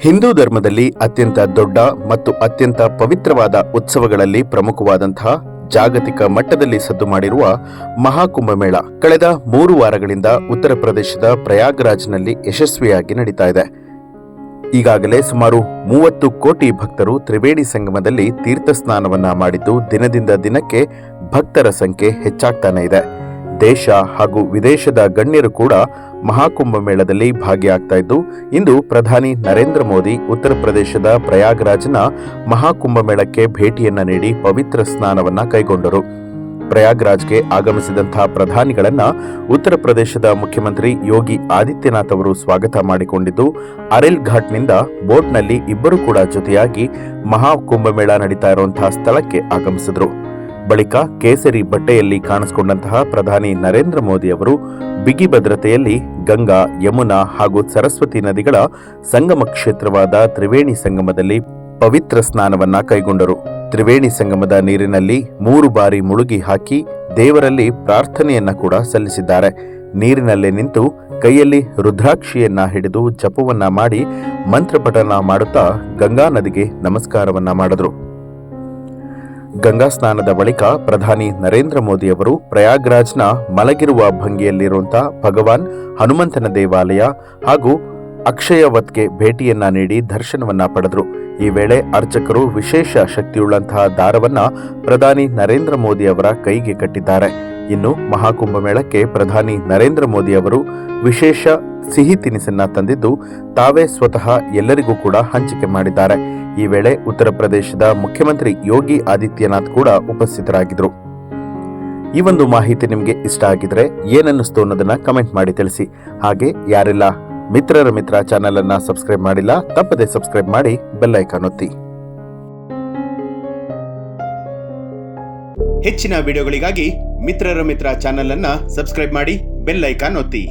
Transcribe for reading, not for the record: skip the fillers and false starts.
ಹಿಂದೂ ಧರ್ಮದಲ್ಲಿ ಅತ್ಯಂತ ದೊಡ್ಡ ಮತ್ತು ಅತ್ಯಂತ ಪವಿತ್ರವಾದ ಉತ್ಸವಗಳಲ್ಲಿ ಪ್ರಮುಖವಾದಂತಹ ಜಾಗತಿಕ ಮಟ್ಟದಲ್ಲಿ ಸದ್ದು ಮಾಡಿರುವ ಮಹಾಕುಂಭಮೇಳ ಕಳೆದ 3 ವಾರಗಳಿಂದ ಉತ್ತರ ಪ್ರದೇಶದ ಪ್ರಯಾಗ್ರಾಜ್ನಲ್ಲಿ ಯಶಸ್ವಿಯಾಗಿ ನಡೀತಾ ಇದೆ. ಈಗಾಗಲೇ ಸುಮಾರು 30 ಕೋಟಿ ಭಕ್ತರು ತ್ರಿವೇಣಿ ಸಂಗಮದಲ್ಲಿ ತೀರ್ಥ ಸ್ನಾನವನ್ನ ಮಾಡಿದ್ದು, ದಿನದಿಂದ ದಿನಕ್ಕೆ ಭಕ್ತರ ಸಂಖ್ಯೆ ಹೆಚ್ಚಾಗ್ತಾನೆ ಇದೆ. ದೇಶ ಹಾಗೂ ವಿದೇಶದ ಗಣ್ಯರು ಕೂಡ ಮಹಾಕುಂಭ ಮೇಳದಲ್ಲಿ ಭಾಗಿಯಾಗ್ತಾ ಇದ್ದು, ಇಂದು ಪ್ರಧಾನಿ ನರೇಂದ್ರ ಮೋದಿ ಉತ್ತರ ಪ್ರದೇಶದ ಪ್ರಯಾಗ್ರಾಜ್ನ ಮಹಾಕುಂಭ ಮೇಳಕ್ಕೆ ಭೇಟಿಯನ್ನ ನೀಡಿ ಪವಿತ್ರ ಸ್ನಾನವನ್ನ ಕೈಗೊಂಡರು. ಪ್ರಯಾಗ್ರಾಜ್ಗೆ ಆಗಮಿಸಿದಂತಹ ಪ್ರಧಾನಿಗಳನ್ನ ಉತ್ತರ ಪ್ರದೇಶದ ಮುಖ್ಯಮಂತ್ರಿ ಯೋಗಿ ಆದಿತ್ಯನಾಥ್ ಅವರು ಸ್ವಾಗತ ಮಾಡಿಕೊಂಡಿದ್ದು, ಅರೆಲ್ ಘಾಟ್ನಿಂದ ಬೋಟ್ನಲ್ಲಿ ಇಬ್ಬರು ಕೂಡ ಜೊತೆಯಾಗಿ ಮಹಾಕುಂಭಮೇಳ ನಡೀತಾ ಇರುವಂತಹ ಸ್ಥಳಕ್ಕೆ ಆಗಮಿಸಿದ್ರು. ಬಳಿಕ ಕೇಸರಿ ಬಟ್ಟೆಯಲ್ಲಿ ಕಾಣಿಸಿಕೊಂಡಂತಹ ಪ್ರಧಾನಿ ನರೇಂದ್ರ ಮೋದಿ ಅವರು ಬಿಗಿ ಭದ್ರತೆಯಲ್ಲಿ ಗಂಗಾ, ಯಮುನಾ ಹಾಗೂ ಸರಸ್ವತಿ ನದಿಗಳ ಸಂಗಮ ಕ್ಷೇತ್ರವಾದ ತ್ರಿವೇಣಿ ಸಂಗಮದಲ್ಲಿ ಪವಿತ್ರ ಸ್ನಾನವನ್ನ ಕೈಗೊಂಡರು. ತ್ರಿವೇಣಿ ಸಂಗಮದ ನೀರಿನಲ್ಲಿ 3 ಬಾರಿ ಮುಳುಗಿ ಹಾಕಿ ದೇವರಲ್ಲಿ ಪ್ರಾರ್ಥನೆಯನ್ನ ಕೂಡ ಸಲ್ಲಿಸಿದ್ದಾರೆ. ನೀರಿನಲ್ಲೇ ನಿಂತು ಕೈಯಲ್ಲಿ ರುದ್ರಾಕ್ಷಿಯನ್ನ ಹಿಡಿದು ಜಪವನ್ನ ಮಾಡಿ ಮಂತ್ರಪಠನ ಮಾಡುತ್ತಾ ಗಂಗಾ ನದಿಗೆ ನಮಸ್ಕಾರವನ್ನ ಮಾಡಿದ್ರು. ಗಂಗಾ ಸ್ನಾನದ ಬಳಿಕ ಪ್ರಧಾನಿ ನರೇಂದ್ರ ಮೋದಿ ಅವರು ಪ್ರಯಾಗ್ರಾಜ್ನ ಮಲಗಿರುವ ಭಂಗಿಯಲ್ಲಿರುವಂತಹ ಭಗವಾನ್ ಹನುಮಂತನ ದೇವಾಲಯ ಹಾಗೂ ಅಕ್ಷಯವತ್ಗೆ ಭೇಟಿಯನ್ನ ನೀಡಿ ದರ್ಶನವನ್ನ ಪಡೆದರು. ಈ ವೇಳೆ ಅರ್ಚಕರು ವಿಶೇಷ ಶಕ್ತಿಯುಳ್ಳಂತಹ ದಾರವನ್ನ ಪ್ರಧಾನಿ ನರೇಂದ್ರ ಮೋದಿ ಅವರ ಕೈಗೆ ಕಟ್ಟಿದ್ದಾರೆ. ಇನ್ನು ಮಹಾಕುಂಭ ಮೇಳಕ್ಕೆ ಪ್ರಧಾನಿ ನರೇಂದ್ರ ಮೋದಿ ಅವರು ವಿಶೇಷ ಸಿಹಿ ತಿನಿಸನ್ನ ತಂದಿದ್ದು, ತಾವೇ ಸ್ವತಃ ಎಲ್ಲರಿಗೂ ಕೂಡ ಹಂಚಿಕೆ ಮಾಡಿದ್ದಾರೆ. ಈ ವೇಳೆ ಉತ್ತರ ಪ್ರದೇಶದ ಮುಖ್ಯಮಂತ್ರಿ ಯೋಗಿ ಆದಿತ್ಯನಾಥ್ ಕೂಡ ಉಪಸ್ಥಿತರಾಗಿದ್ದರು. ಈ ಒಂದು ಮಾಹಿತಿ ನಿಮಗೆ ಇಷ್ಟ ಆಗಿದ್ರೆ ಏನನ್ನಿಸ್ತು ಅನ್ನೋದನ್ನ ಕಮೆಂಟ್ ಮಾಡಿ ತಿಳಿಸಿ. ಹಾಗೆ ಯಾರೆಲ್ಲ ಮಿತ್ರರ ಮಿತ್ರ ಚಾನೆಲ್ ಅನ್ನ ಸಬ್ಸ್ಕ್ರೈಬ್ ಮಾಡಿಲ್ಲ, ತಪ್ಪದೆ ಸಬ್ಸ್ಕ್ರೈಬ್ ಮಾಡಿ ಬೆಲ್ ಐಕಾನ್ ಒತ್ತಿ. ಹೆಚ್ಚಿನ ವಿಡಿಯೋಗಳಿಗಾಗಿ ಮಿತ್ರರ ಮಿತ್ರ ಚಾನೆಲ್ ಅನ್ನ ಸಬ್ಸ್ಕ್ರೈಬ್ ಮಾಡಿ ಬೆಲ್ ಐಕಾನ್ ಒತ್ತಿ.